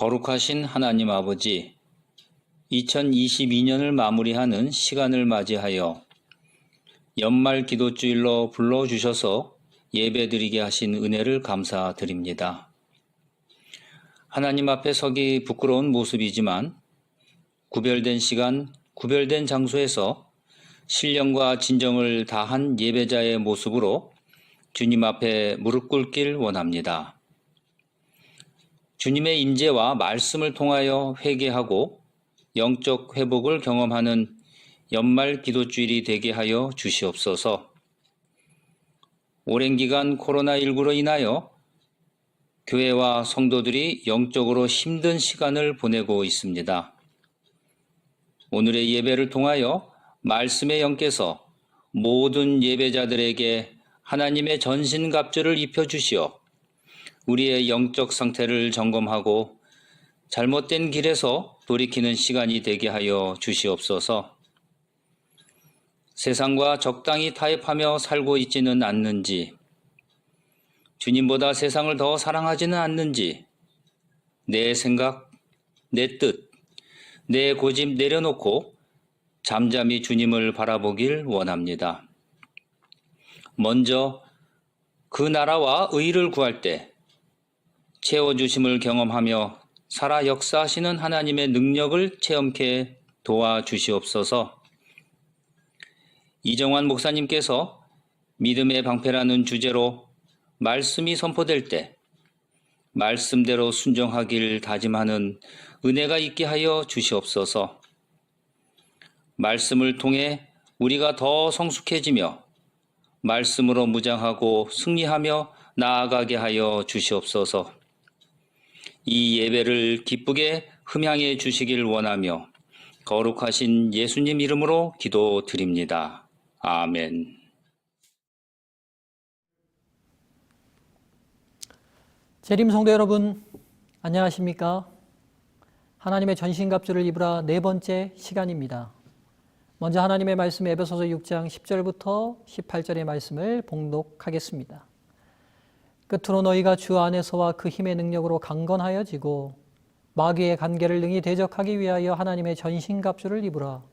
거룩하신 하나님 아버지, 2022년을 마무리하는 시간을 맞이하여 연말 기도주일로 불러주셔서 예배드리게 하신 은혜를 감사드립니다. 하나님 앞에 서기 부끄러운 모습이지만 구별된 시간, 구별된 장소에서 신령과 진정을 다한 예배자의 모습으로 주님 앞에 무릎 꿇길 원합니다. 주님의 임재와 말씀을 통하여 회개하고 영적 회복을 경험하는 연말 기도주일이 되게 하여 주시옵소서. 오랜 기간 코로나19로 인하여 교회와 성도들이 영적으로 힘든 시간을 보내고 있습니다. 오늘의 예배를 통하여 말씀의 영께서 모든 예배자들에게 하나님의 전신갑주를 입혀주시어 우리의 영적 상태를 점검하고 잘못된 길에서 돌이키는 시간이 되게 하여 주시옵소서. 세상과 적당히 타협하며 살고 있지는 않는지, 주님보다 세상을 더 사랑하지는 않는지, 내 생각, 내 뜻, 내 고집 내려놓고 잠잠히 주님을 바라보길 원합니다. 먼저 그 나라와 의를 구할 때 채워주심을 경험하며 살아 역사하시는 하나님의 능력을 체험케 도와주시옵소서. 이정환 목사님께서 믿음의 방패라는 주제로 말씀이 선포될 때 말씀대로 순종하길 다짐하는 은혜가 있게 하여 주시옵소서. 말씀을 통해 우리가 더 성숙해지며 말씀으로 무장하고 승리하며 나아가게 하여 주시옵소서. 이 예배를 기쁘게 흠향해 주시길 원하며 거룩하신 예수님 이름으로 기도드립니다. 아멘. 재림 성도 여러분, 안녕하십니까? 하나님의 전신갑주를 입으라 네 번째 시간입니다. 먼저 하나님의 말씀 에베소서 6장 10절부터 18절의 말씀을 봉독하겠습니다. 끝으로 너희가 주 안에서와 그 힘의 능력으로 강건하여지고 마귀의 간계를 능히 대적하기 위하여 하나님의 전신갑주를 입으라.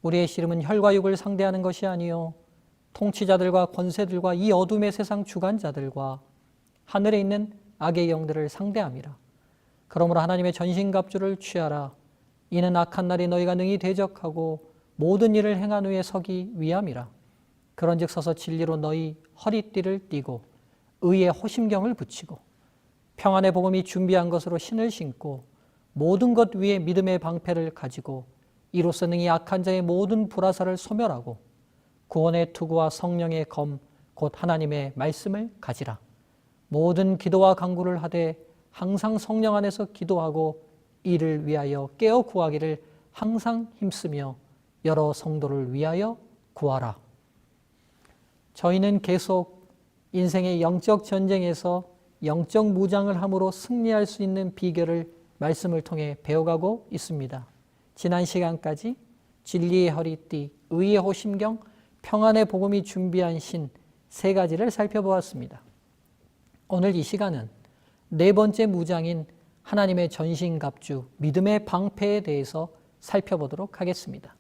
우리의 씨름은 혈과 육을 상대하는 것이 아니요 통치자들과 권세들과 이 어둠의 세상 주관자들과 하늘에 있는 악의 영들을 상대함이라. 그러므로 하나님의 전신갑주를 취하라. 이는 악한 날이 너희가 능히 대적하고 모든 일을 행한 후에 서기 위함이라. 그런즉 서서 진리로 너희 허리띠를 띠고 의의 호심경을 붙이고 평안의 복음이 준비한 것으로 신을 신고 모든 것 위에 믿음의 방패를 가지고 이로써 능히 악한 자의 모든 불화살을 소멸하고 구원의 투구와 성령의 검 곧 하나님의 말씀을 가지라. 모든 기도와 간구를 하되 항상 성령 안에서 기도하고 이를 위하여 깨어 구하기를 항상 힘쓰며 여러 성도를 위하여 구하라. 저희는 계속 인생의 영적 전쟁에서 영적 무장을 함으로 승리할 수 있는 비결을 말씀을 통해 배워가고 있습니다. 지난 시간까지 진리의 허리띠, 의의 호심경, 평안의 복음이 준비한 신 세 가지를 살펴보았습니다. 오늘 이 시간은 네 번째 무장인 하나님의 전신갑주, 믿음의 방패에 대해서 살펴보도록 하겠습니다.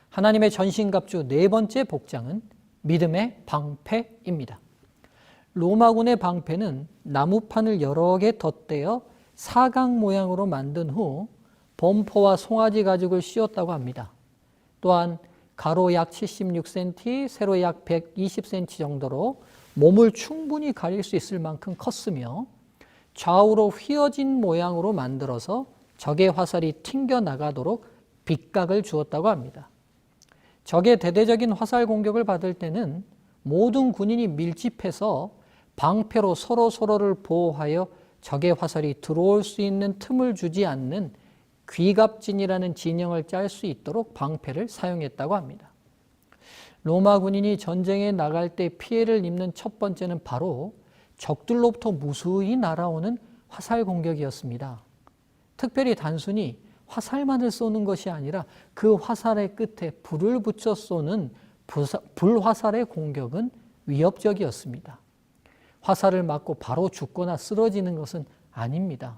하나님의 전신갑주 네 번째 복장은 믿음의 방패입니다. 로마군의 방패는 나무판을 여러 개 덧대어 사각 모양으로 만든 후 범포와 송아지 가죽을 씌웠다고 합니다. 또한 가로 약 76cm, 세로 약 120cm 정도로 몸을 충분히 가릴 수 있을 만큼 컸으며 좌우로 휘어진 모양으로 만들어서 적의 화살이 튕겨나가도록 빛각을 주었다고 합니다. 적의 대대적인 화살 공격을 받을 때는 모든 군인이 밀집해서 방패로 서로를 보호하여 적의 화살이 들어올 수 있는 틈을 주지 않는 귀갑진이라는 진영을 짤 수 있도록 방패를 사용했다고 합니다. 로마 군인이 전쟁에 나갈 때 피해를 입는 첫 번째는 바로 적들로부터 무수히 날아오는 화살 공격이었습니다. 특별히 단순히 화살만을 쏘는 것이 아니라 그 화살의 끝에 불을 붙여 쏘는 불화살의 공격은 위협적이었습니다. 화살을 맞고 바로 죽거나 쓰러지는 것은 아닙니다.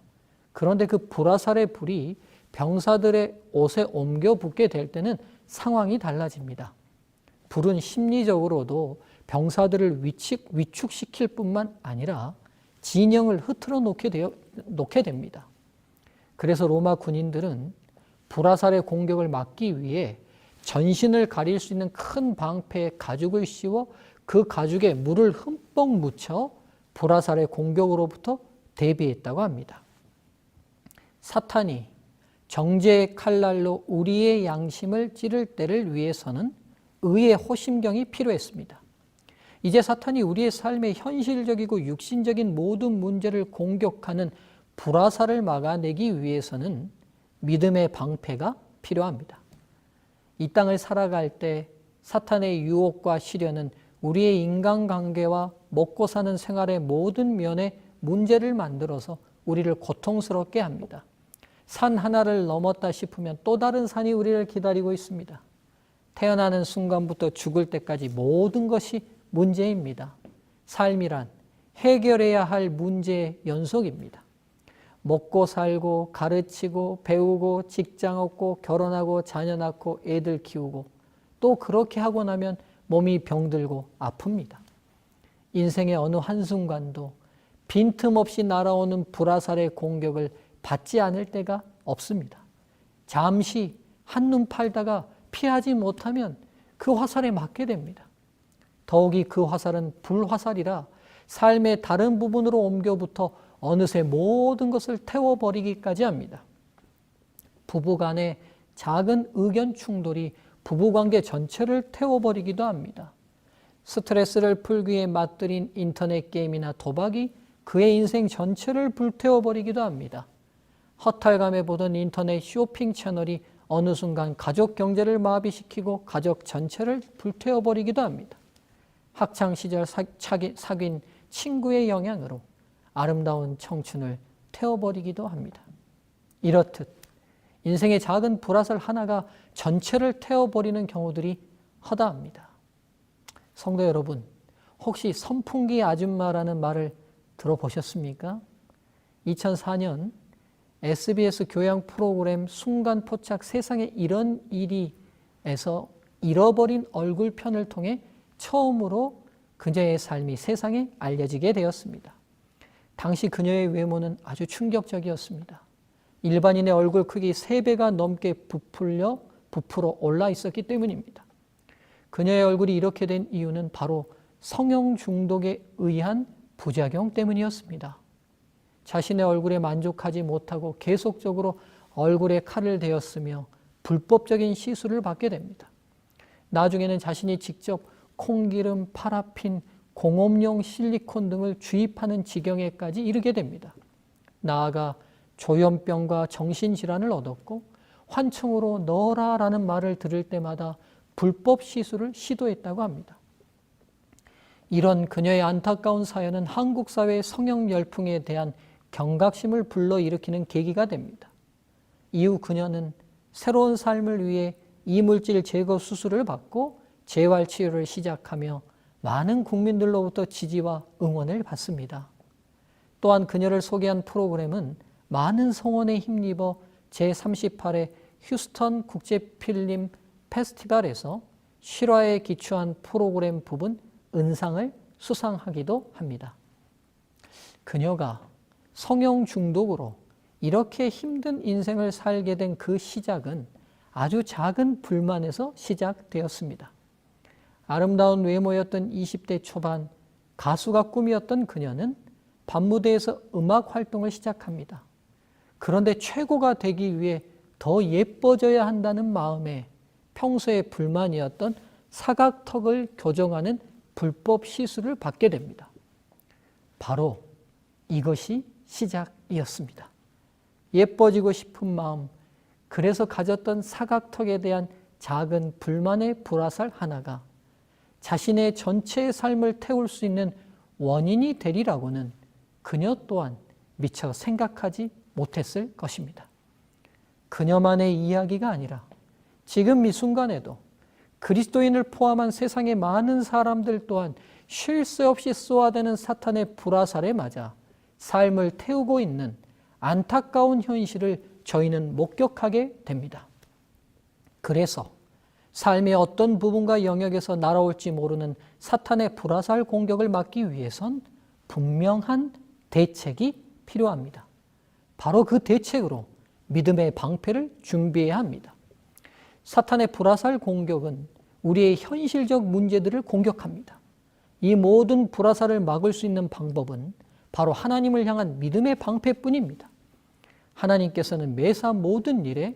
그런데 그 불화살의 불이 병사들의 옷에 옮겨 붙게 될 때는 상황이 달라집니다. 불은 심리적으로도 병사들을 위축시킬 뿐만 아니라 진영을 흐트러 놓게 됩니다. 그래서 로마 군인들은 불화살의 공격을 막기 위해 전신을 가릴 수 있는 큰 방패에 가죽을 씌워 그 가죽에 물을 흠뻑 묻혀 불화살의 공격으로부터 대비했다고 합니다. 사탄이 정죄의 칼날로 우리의 양심을 찌를 때를 위해서는 의의 호심경이 필요했습니다. 이제 사탄이 우리의 삶의 현실적이고 육신적인 모든 문제를 공격하는 불화살을 막아내기 위해서는 믿음의 방패가 필요합니다. 이 땅을 살아갈 때 사탄의 유혹과 시련은 우리의 인간관계와 먹고 사는 생활의 모든 면에 문제를 만들어서 우리를 고통스럽게 합니다. 산 하나를 넘었다 싶으면 또 다른 산이 우리를 기다리고 있습니다. 태어나는 순간부터 죽을 때까지 모든 것이 문제입니다. 삶이란 해결해야 할 문제의 연속입니다. 먹고 살고 가르치고 배우고 직장 얻고 결혼하고 자녀 낳고 애들 키우고 또 그렇게 하고 나면 몸이 병들고 아픕니다. 인생의 어느 한순간도 빈틈없이 날아오는 불화살의 공격을 받지 않을 때가 없습니다. 잠시 한눈 팔다가 피하지 못하면 그 화살에 맞게 됩니다. 더욱이 그 화살은 불화살이라 삶의 다른 부분으로 옮겨붙어 어느새 모든 것을 태워버리기까지 합니다. 부부간의 작은 의견 충돌이 부부관계 전체를 태워버리기도 합니다. 스트레스를 풀기 위해 맞들인 인터넷 게임이나 도박이 그의 인생 전체를 불태워버리기도 합니다. 허탈감에 보던 인터넷 쇼핑 채널이 어느 순간 가족 경제를 마비시키고 가족 전체를 불태워버리기도 합니다. 학창시절 사귄 친구의 영향으로 아름다운 청춘을 태워버리기도 합니다. 이렇듯 인생의 작은 불화살 하나가 전체를 태워버리는 경우들이 허다합니다. 성도 여러분, 혹시 선풍기 아줌마라는 말을 들어보셨습니까? 2004년 SBS 교양 프로그램 순간포착 세상에 이런 일이에서 잃어버린 얼굴 편을 통해 처음으로 그녀의 삶이 세상에 알려지게 되었습니다. 당시 그녀의 외모는 아주 충격적이었습니다. 일반인의 얼굴 크기 3배가 넘게 부풀어 올라 있었기 때문입니다. 그녀의 얼굴이 이렇게 된 이유는 바로 성형 중독에 의한 부작용 때문이었습니다. 자신의 얼굴에 만족하지 못하고 계속적으로 얼굴에 칼을 대었으며 불법적인 시술을 받게 됩니다. 나중에는 자신이 직접 콩기름, 파라핀, 공업용 실리콘 등을 주입하는 지경에까지 이르게 됩니다. 나아가 조현병과 정신질환을 얻었고 환청으로 넣어라라는 말을 들을 때마다 불법 시술을 시도했다고 합니다. 이런 그녀의 안타까운 사연은 한국 사회의 성형 열풍에 대한 경각심을 불러일으키는 계기가 됩니다. 이후 그녀는 새로운 삶을 위해 이물질 제거 수술을 받고 재활치료를 시작하며 많은 국민들로부터 지지와 응원을 받습니다. 또한 그녀를 소개한 프로그램은 많은 성원에 힘입어 제38회 휴스턴 국제필름 페스티벌에서 실화에 기초한 프로그램 부분 은상을 수상하기도 합니다. 그녀가 성형 중독으로 이렇게 힘든 인생을 살게 된 그 시작은 아주 작은 불만에서 시작되었습니다. 아름다운 외모였던 20대 초반 가수가 꿈이었던 그녀는 밤무대에서 음악 활동을 시작합니다. 그런데 최고가 되기 위해 더 예뻐져야 한다는 마음에 평소에 불만이었던 사각턱을 교정하는 불법 시술을 받게 됩니다. 바로 이것이 시작이었습니다. 예뻐지고 싶은 마음, 그래서 가졌던 사각턱에 대한 작은 불만의 불화살 하나가 자신의 전체의 삶을 태울 수 있는 원인이 되리라고는 그녀 또한 미처 생각하지 못했을 것입니다. 그녀만의 이야기가 아니라 지금 이 순간에도 그리스도인을 포함한 세상의 많은 사람들 또한 쉴 새 없이 쏘아대는 사탄의 불화살에 맞아 삶을 태우고 있는 안타까운 현실을 저희는 목격하게 됩니다. 그래서 삶의 어떤 부분과 영역에서 날아올지 모르는 사탄의 불화살 공격을 막기 위해선 분명한 대책이 필요합니다. 바로 그 대책으로 믿음의 방패를 준비해야 합니다. 사탄의 불화살 공격은 우리의 현실적 문제들을 공격합니다. 이 모든 불화살을 막을 수 있는 방법은 바로 하나님을 향한 믿음의 방패뿐입니다. 하나님께서는 매사 모든 일에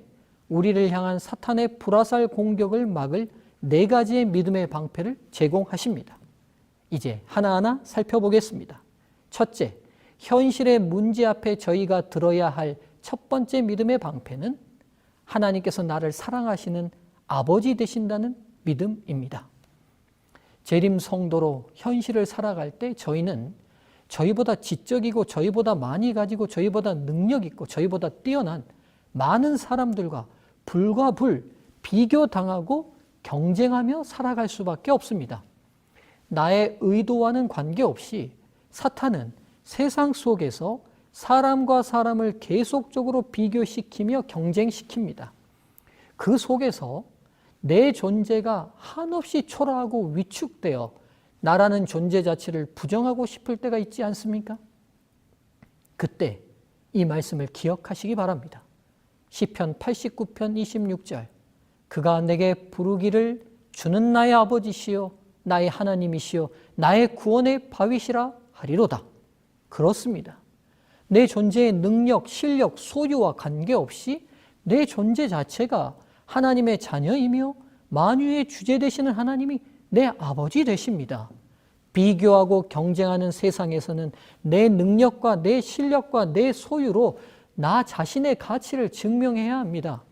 우리를 향한 사탄의 불화살 공격을 막을 4가지의 믿음의 방패를 제공하십니다. 이제 하나하나 살펴보겠습니다. 첫째, 현실의 문제 앞에 저희가 들어야 할 첫 번째 믿음의 방패는 하나님께서 나를 사랑하시는 아버지 되신다는 믿음입니다. 재림 성도로 현실을 살아갈 때 저희는 저희보다 지적이고 저희보다 많이 가지고 저희보다 능력 있고 저희보다 뛰어난 많은 사람들과 불과 불 비교당하고 경쟁하며 살아갈 수밖에 없습니다. 나의 의도와는 관계없이 사탄은 세상 속에서 사람과 사람을 계속적으로 비교시키며 경쟁시킵니다. 그 속에서 내 존재가 한없이 초라하고 위축되어 나라는 존재 자체를 부정하고 싶을 때가 있지 않습니까? 그때 이 말씀을 기억하시기 바랍니다. 시편 89편 26절, 그가 내게 부르기를 주는 나의 아버지시요 나의 하나님이시요 나의 구원의 바위시라 하리로다. 그렇습니다. 내 존재의 능력, 실력, 소유와 관계없이 내 존재 자체가 하나님의 자녀이며 만유의 주제 되시는 하나님이 내 아버지 되십니다. 비교하고 경쟁하는 세상에서는 내 능력과 내 실력과 내 소유로 나 자신의 가치를 증명해야 합니다.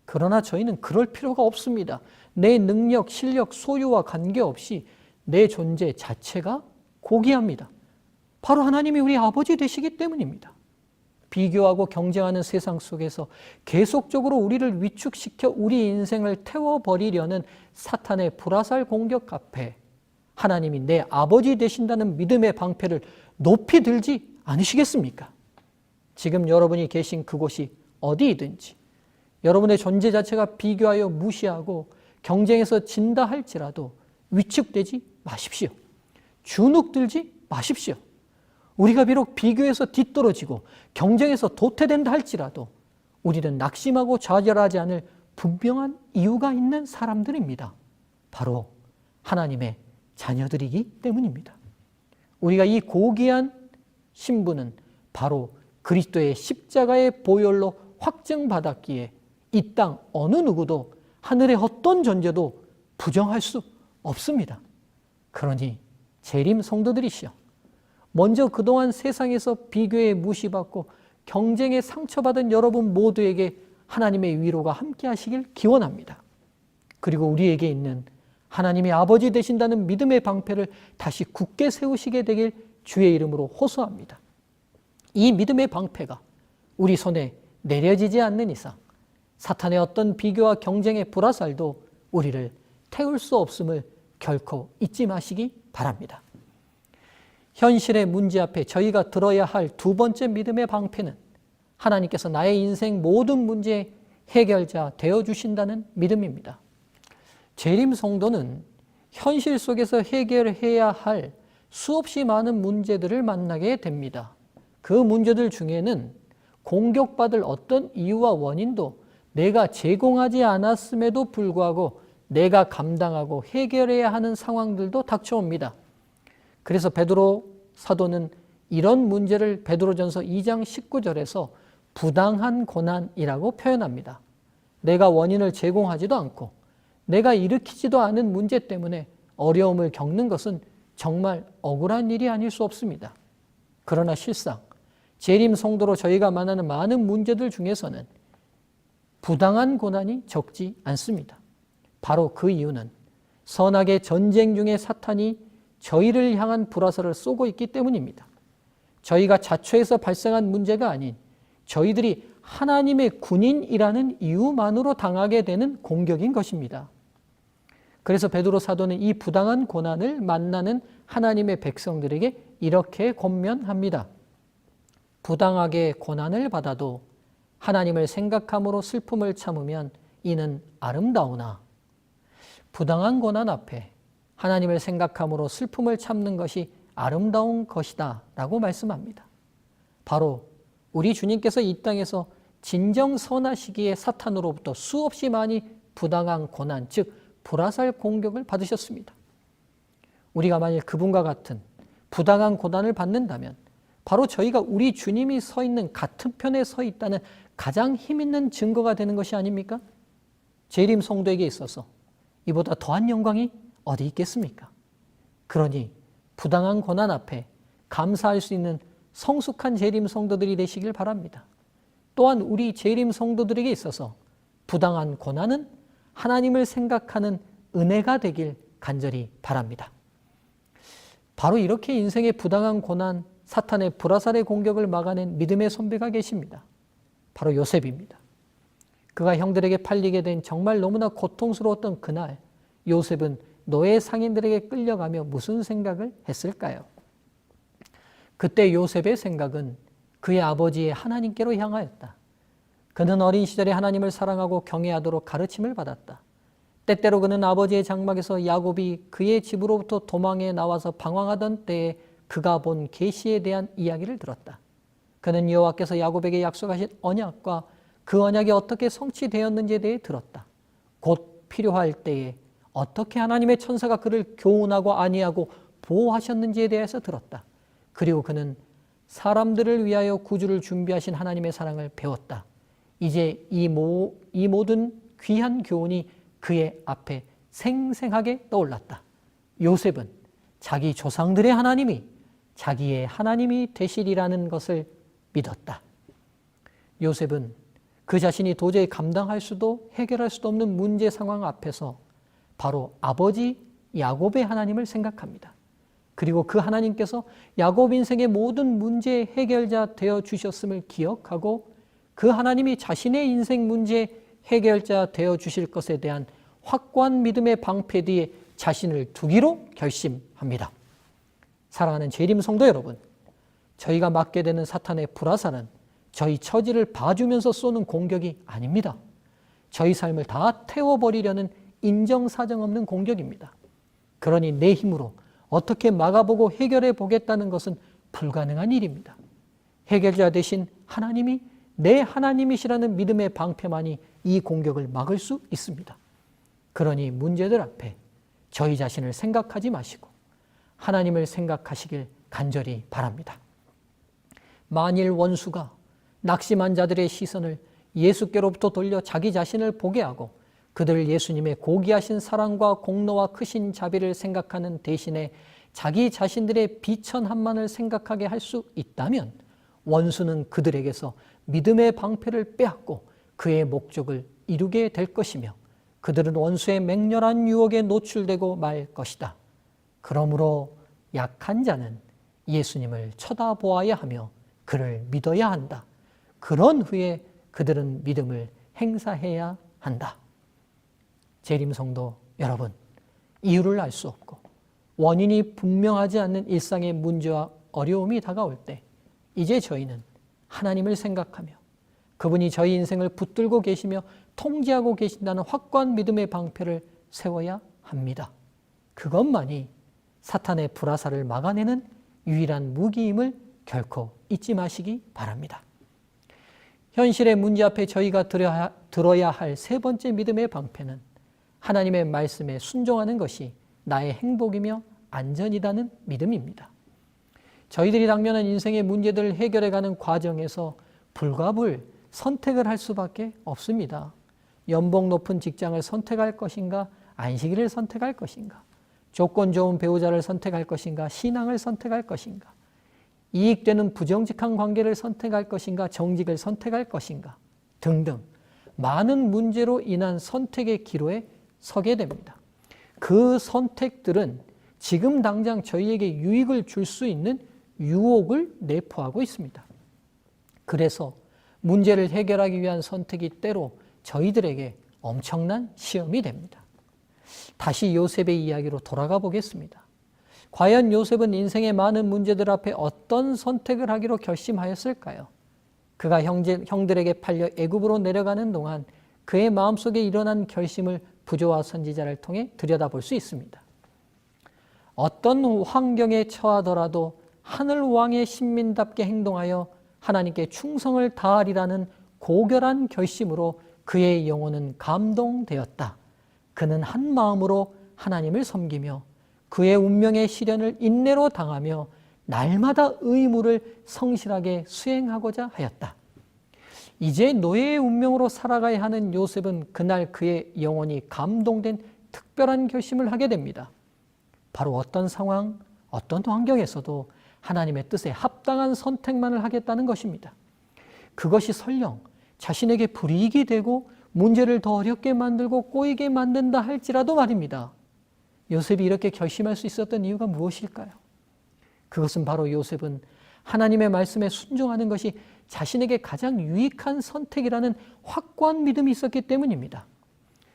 그러나 저희는 그럴 필요가 없습니다. 내 능력, 실력, 소유와 관계없이 내 존재 자체가 고귀합니다. 바로 하나님이 우리 아버지 되시기 때문입니다. 비교하고 경쟁하는 세상 속에서 계속적으로 우리를 위축시켜 우리 인생을 태워버리려는 사탄의 불화살 공격 앞에 하나님이 내 아버지 되신다는 믿음의 방패를 높이 들지 않으시겠습니까? 지금 여러분이 계신 그곳이 어디이든지 여러분의 존재 자체가 비교하여 무시하고 경쟁에서 진다 할지라도 위축되지 마십시오. 주눅들지 마십시오. 우리가 비록 비교해서 뒤떨어지고 경쟁에서 도태된다 할지라도 우리는 낙심하고 좌절하지 않을 분명한 이유가 있는 사람들입니다. 바로 하나님의 자녀들이기 때문입니다. 우리가 이 고귀한 신분은 바로 그리스도의 십자가의 보혈로 확증받았기에 이 땅 어느 누구도 하늘의 어떤 존재도 부정할 수 없습니다. 그러니 재림 성도들이시여, 먼저 그동안 세상에서 비교에 무시받고 경쟁에 상처받은 여러분 모두에게 하나님의 위로가 함께 하시길 기원합니다. 그리고 우리에게 있는 하나님의 아버지 되신다는 믿음의 방패를 다시 굳게 세우시게 되길 주의 이름으로 호소합니다. 이 믿음의 방패가 우리 손에 내려지지 않는 이상 사탄의 어떤 비교와 경쟁의 불화살도 우리를 태울 수 없음을 결코 잊지 마시기 바랍니다. 현실의 문제 앞에 저희가 들어야 할 두 번째 믿음의 방패는 하나님께서 나의 인생 모든 문제의 해결자 되어주신다는 믿음입니다. 재림 성도는 현실 속에서 해결해야 할 수없이 많은 문제들을 만나게 됩니다. 그 문제들 중에는 공격받을 어떤 이유와 원인도 내가 제공하지 않았음에도 불구하고 내가 감당하고 해결해야 하는 상황들도 닥쳐옵니다. 그래서 베드로 사도는 이런 문제를 베드로전서 2장 19절에서 부당한 고난이라고 표현합니다. 내가 원인을 제공하지도 않고 내가 일으키지도 않은 문제 때문에 어려움을 겪는 것은 정말 억울한 일이 아닐 수 없습니다. 그러나 실상 재림 성도로 저희가 만나는 많은 문제들 중에서는 부당한 고난이 적지 않습니다. 바로 그 이유는 선악의 전쟁 중에 사탄이 저희를 향한 불화살을 쏘고 있기 때문입니다. 저희가 자초해서 발생한 문제가 아닌 저희들이 하나님의 군인이라는 이유만으로 당하게 되는 공격인 것입니다. 그래서 베드로 사도는 이 부당한 고난을 만나는 하나님의 백성들에게 이렇게 권면합니다. 부당하게 고난을 받아도 하나님을 생각함으로 슬픔을 참으면 이는 아름다우나 부당한 고난 앞에 하나님을 생각함으로 슬픔을 참는 것이 아름다운 것이다 라고 말씀합니다. 바로 우리 주님께서 이 땅에서 진정 선하시기에 사탄으로부터 수없이 많이 부당한 고난, 즉 불화살 공격을 받으셨습니다. 우리가 만일 그분과 같은 부당한 고난을 받는다면 바로 저희가 우리 주님이 서 있는 같은 편에 서 있다는 가장 힘있는 증거가 되는 것이 아닙니까? 재림 성도에게 있어서 이보다 더한 영광이 어디 있겠습니까? 그러니 부당한 고난 앞에 감사할 수 있는 성숙한 재림 성도들이 되시길 바랍니다. 또한 우리 재림 성도들에게 있어서 부당한 고난은 하나님을 생각하는 은혜가 되길 간절히 바랍니다. 바로 이렇게 인생의 부당한 고난, 사탄의 불화살의 공격을 막아낸 믿음의 선배가 계십니다. 바로 요셉입니다. 그가 형들에게 팔리게 된 정말 너무나 고통스러웠던 그날, 요셉은 노예 상인들에게 끌려가며 무슨 생각을 했을까요? 그때 요셉의 생각은 그의 아버지의 하나님께로 향하였다. 그는 어린 시절에 하나님을 사랑하고 경외하도록 가르침을 받았다. 때때로 그는 아버지의 장막에서 야곱이 그의 집으로부터 도망해 나와서 방황하던 때에 그가 본 계시에 대한 이야기를 들었다. 그는 여호와께서 야곱에게 약속하신 언약과 그 언약이 어떻게 성취되었는지에 대해 들었다. 곧 필요할 때에 어떻게 하나님의 천사가 그를 교훈하고 안위하고 보호하셨는지에 대해서 들었다. 그리고 그는 사람들을 위하여 구주를 준비하신 하나님의 사랑을 배웠다. 이제 이 모든 귀한 교훈이 그의 앞에 생생하게 떠올랐다. 요셉은 자기 조상들의 하나님이 자기의 하나님이 되시리라는 것을 믿었다. 요셉은 그 자신이 도저히 감당할 수도 해결할 수도 없는 문제 상황 앞에서 바로 아버지 야곱의 하나님을 생각합니다. 그리고 그 하나님께서 야곱 인생의 모든 문제의 해결자 되어 주셨음을 기억하고 그 하나님이 자신의 인생 문제 해결자 되어 주실 것에 대한 확고한 믿음의 방패 뒤에 자신을 두기로 결심합니다. 사랑하는 재림 성도 여러분, 저희가 맞게 되는 사탄의 불화살은 저희 처지를 봐주면서 쏘는 공격이 아닙니다. 저희 삶을 다 태워버리려는 인정사정 없는 공격입니다. 그러니 내 힘으로 어떻게 막아보고 해결해 보겠다는 것은 불가능한 일입니다. 해결자 되신 하나님이 내 하나님이시라는 믿음의 방패만이 이 공격을 막을 수 있습니다. 그러니 문제들 앞에 저희 자신을 생각하지 마시고 하나님을 생각하시길 간절히 바랍니다. 만일 원수가 낙심한 자들의 시선을 예수께로부터 돌려 자기 자신을 보게 하고 그들 예수님의 고귀하신 사랑과 공로와 크신 자비를 생각하는 대신에 자기 자신들의 비천함만을 생각하게 할 수 있다면 원수는 그들에게서 믿음의 방패를 빼앗고 그의 목적을 이루게 될 것이며 그들은 원수의 맹렬한 유혹에 노출되고 말 것이다. 그러므로 약한 자는 예수님을 쳐다보아야 하며 그를 믿어야 한다. 그런 후에 그들은 믿음을 행사해야 한다. 재림 성도 여러분, 이유를 알 수 없고 원인이 분명하지 않는 일상의 문제와 어려움이 다가올 때 이제 저희는 하나님을 생각하며 그분이 저희 인생을 붙들고 계시며 통제하고 계신다는 확고한 믿음의 방패를 세워야 합니다. 그것만이 사탄의 불화살을 막아내는 유일한 무기임을 결코 잊지 마시기 바랍니다. 현실의 문제 앞에 저희가 들어야 할 세 번째 믿음의 방패는 하나님의 말씀에 순종하는 것이 나의 행복이며 안전이라는 믿음입니다. 저희들이 당면한 인생의 문제들을 해결해가는 과정에서 불가불 선택을 할 수밖에 없습니다. 연봉 높은 직장을 선택할 것인가, 안식일을 선택할 것인가, 조건 좋은 배우자를 선택할 것인가, 신앙을 선택할 것인가, 이익되는 부정직한 관계를 선택할 것인가, 정직을 선택할 것인가 등등 많은 문제로 인한 선택의 기로에 서게 됩니다. 그 선택들은 지금 당장 저희에게 유익을 줄 수 있는 유혹을 내포하고 있습니다. 그래서 문제를 해결하기 위한 선택이 때로 저희들에게 엄청난 시험이 됩니다. 다시 요셉의 이야기로 돌아가 보겠습니다. 과연 요셉은 인생의 많은 문제들 앞에 어떤 선택을 하기로 결심하였을까요? 그가 형들에게 팔려 애굽으로 내려가는 동안 그의 마음속에 일어난 결심을 부조와 선지자를 통해 들여다볼 수 있습니다. 어떤 환경에 처하더라도 하늘 왕의 신민답게 행동하여 하나님께 충성을 다하리라는 고결한 결심으로 그의 영혼은 감동되었다. 그는 한 마음으로 하나님을 섬기며 그의 운명의 시련을 인내로 당하며 날마다 의무를 성실하게 수행하고자 하였다. 이제 노예의 운명으로 살아가야 하는 요셉은 그날 그의 영혼이 감동된 특별한 결심을 하게 됩니다. 바로 어떤 상황, 어떤 환경에서도 하나님의 뜻에 합당한 선택만을 하겠다는 것입니다. 그것이 설령 자신에게 불이익이 되고 문제를 더 어렵게 만들고 꼬이게 만든다 할지라도 말입니다. 요셉이 이렇게 결심할 수 있었던 이유가 무엇일까요? 그것은 바로 요셉은 하나님의 말씀에 순종하는 것이 자신에게 가장 유익한 선택이라는 확고한 믿음이 있었기 때문입니다.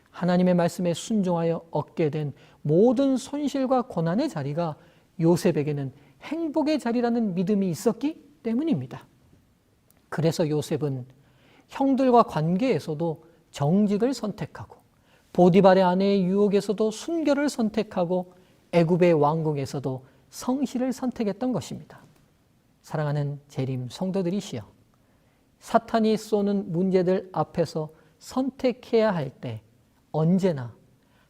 하나님의 말씀에 순종하여 얻게 된 모든 손실과 고난의 자리가 요셉에게는 행복의 자리라는 믿음이 있었기 때문입니다. 그래서 요셉은 형들과 관계에서도 정직을 선택하고 보디발의 아내의 유혹에서도 순결을 선택하고 애굽의 왕궁에서도 성실을 선택했던 것입니다. 사랑하는 재림 성도들이시여, 사탄이 쏘는 문제들 앞에서 선택해야 할 때 언제나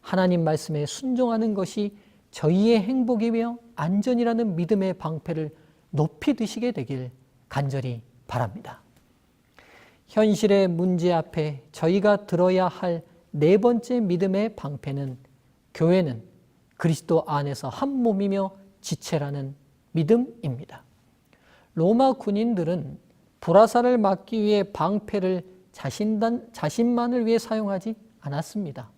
하나님 말씀에 순종하는 것이 저희의 행복이며 안전이라는 믿음의 방패를 높이 드시게 되길 간절히 바랍니다. 현실의 문제 앞에 저희가 들어야 할 네 번째 믿음의 방패는 교회는 그리스도 안에서 한 몸이며 지체라는 믿음입니다. 로마 군인들은 불화살을 막기 위해 방패를 자신만을 위해 사용하지 않았습니다.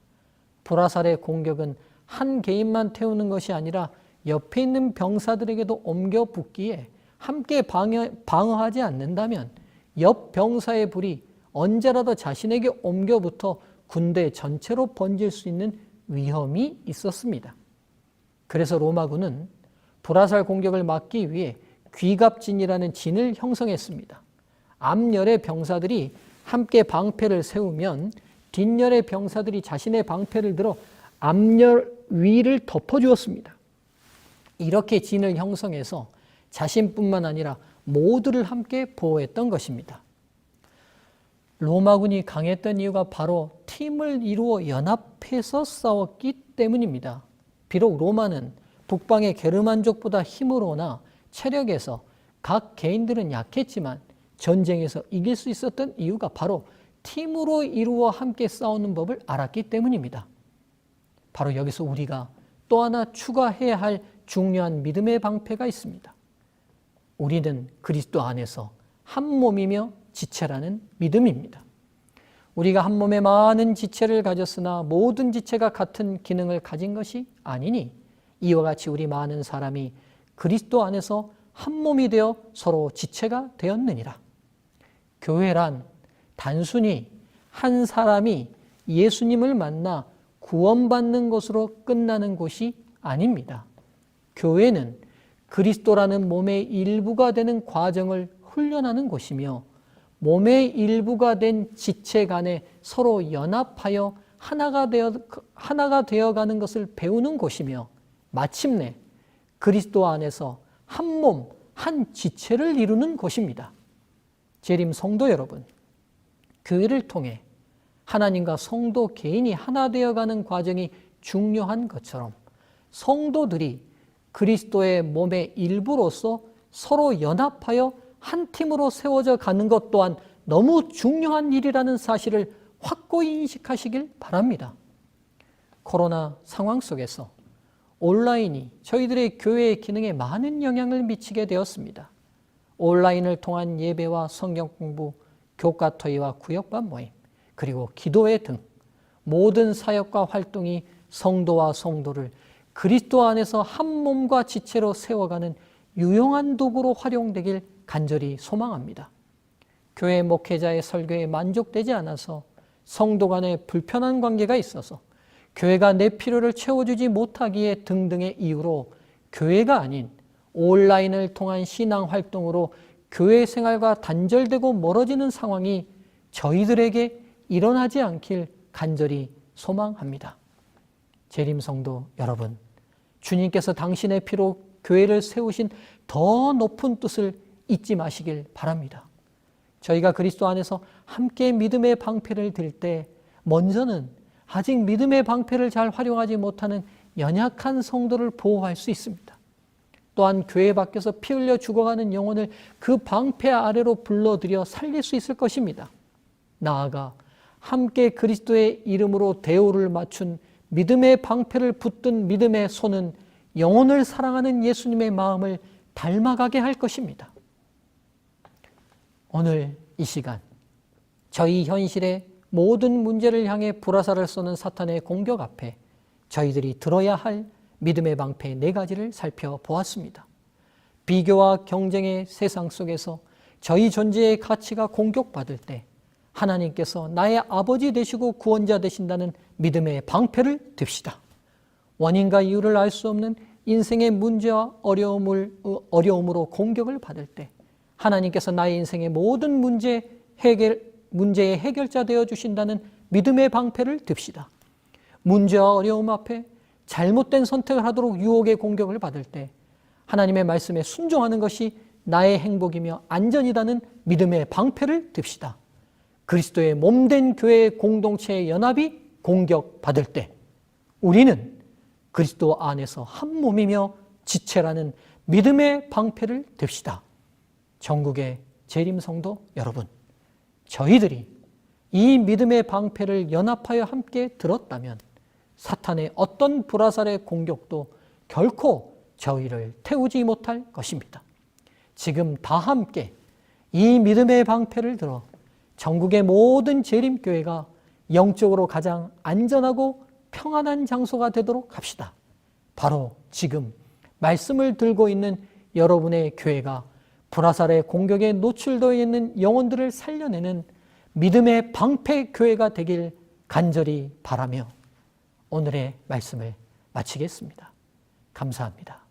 불화살의 공격은 한 개인만 태우는 것이 아니라 옆에 있는 병사들에게도 옮겨 붙기에 함께 방어하지 않는다면 옆 병사의 불이 언제라도 자신에게 옮겨 붙어 군대 전체로 번질 수 있는 위험이 있었습니다. 그래서 로마군은 불화살 공격을 막기 위해 귀갑진이라는 진을 형성했습니다. 앞열의 병사들이 함께 방패를 세우면 뒷열의 병사들이 자신의 방패를 들어 앞열 위를 덮어주었습니다. 이렇게 진을 형성해서 자신뿐만 아니라 모두를 함께 보호했던 것입니다. 로마군이 강했던 이유가 바로 팀을 이루어 연합해서 싸웠기 때문입니다. 비록 로마는 북방의 게르만족보다 힘으로나 체력에서 각 개인들은 약했지만 전쟁에서 이길 수 있었던 이유가 바로 팀으로 이루어 함께 싸우는 법을 알았기 때문입니다. 바로 여기서 우리가 또 하나 추가해야 할 중요한 믿음의 방패가 있습니다. 우리는 그리스도 안에서 한 몸이며 지체라는 믿음입니다. 우리가 한 몸에 많은 지체를 가졌으나 모든 지체가 같은 기능을 가진 것이 아니니 이와 같이 우리 많은 사람이 그리스도 안에서 한 몸이 되어 서로 지체가 되었느니라. 교회란 단순히 한 사람이 예수님을 만나 구원받는 것으로 끝나는 곳이 아닙니다. 교회는 그리스도라는 몸의 일부가 되는 과정을 훈련하는 곳이며 몸의 일부가 된 지체 간에 서로 연합하여 하나가 되어가는 것을 배우는 곳이며 마침내 그리스도 안에서 한 몸, 한 지체를 이루는 곳입니다. 재림 성도 여러분, 교회를 통해 하나님과 성도 개인이 하나 되어가는 과정이 중요한 것처럼 성도들이 그리스도의 몸의 일부로서 서로 연합하여 한 팀으로 세워져 가는 것 또한 너무 중요한 일이라는 사실을 확고히 인식하시길 바랍니다. 코로나 상황 속에서 온라인이 저희들의 교회의 기능에 많은 영향을 미치게 되었습니다. 온라인을 통한 예배와 성경 공부, 교과 토의와 구역반 모임, 그리고 기도회 등 모든 사역과 활동이 성도와 성도를 그리스도 안에서 한 몸과 지체로 세워가는 유용한 도구로 활용되길 간절히 소망합니다. 교회 목회자의 설교에 만족되지 않아서 성도 간에 불편한 관계가 있어서 교회가 내 필요를 채워주지 못하기에 등등의 이유로 교회가 아닌 온라인을 통한 신앙 활동으로 교회 생활과 단절되고 멀어지는 상황이 저희들에게 일어나지 않길 간절히 소망합니다. 재림성도 여러분, 주님께서 당신의 피로 교회를 세우신 더 높은 뜻을 잊지 마시길 바랍니다. 저희가 그리스도 안에서 함께 믿음의 방패를 들 때 먼저는 아직 믿음의 방패를 잘 활용하지 못하는 연약한 성도를 보호할 수 있습니다. 또한 교회 밖에서 피 흘려 죽어가는 영혼을 그 방패 아래로 불러들여 살릴 수 있을 것입니다. 나아가 함께 그리스도의 이름으로 대우를 맞춘 믿음의 방패를 붙든 믿음의 손은 영혼을 사랑하는 예수님의 마음을 닮아가게 할 것입니다. 오늘 이 시간 저희 현실의 모든 문제를 향해 불화살을 쏘는 사탄의 공격 앞에 저희들이 들어야 할 믿음의 방패 4가지를 살펴보았습니다. 비교와 경쟁의 세상 속에서 저희 존재의 가치가 공격받을 때 하나님께서 나의 아버지 되시고 구원자 되신다는 믿음의 방패를 듭시다. 원인과 이유를 알 수 없는 인생의 문제와 어려움으로 공격을 받을 때 하나님께서 나의 인생의 모든 문제의 해결자 되어 주신다는 믿음의 방패를 듭시다. 문제와 어려움 앞에 잘못된 선택을 하도록 유혹의 공격을 받을 때 하나님의 말씀에 순종하는 것이 나의 행복이며 안전이라는 믿음의 방패를 듭시다. 그리스도의 몸된 교회의 공동체의 연합이 공격받을 때 우리는 그리스도 안에서 한 몸이며 지체라는 믿음의 방패를 듭시다. 전국의 재림성도 여러분, 저희들이 이 믿음의 방패를 연합하여 함께 들었다면 사탄의 어떤 불화살의 공격도 결코 저희를 태우지 못할 것입니다. 지금 다 함께 이 믿음의 방패를 들어 전국의 모든 재림교회가 영적으로 가장 안전하고 평안한 장소가 되도록 합시다. 바로 지금 말씀을 들고 있는 여러분의 교회가 불화살의 공격에 노출되어 있는 영혼들을 살려내는 믿음의 방패 교회가 되길 간절히 바라며 오늘의 말씀을 마치겠습니다. 감사합니다.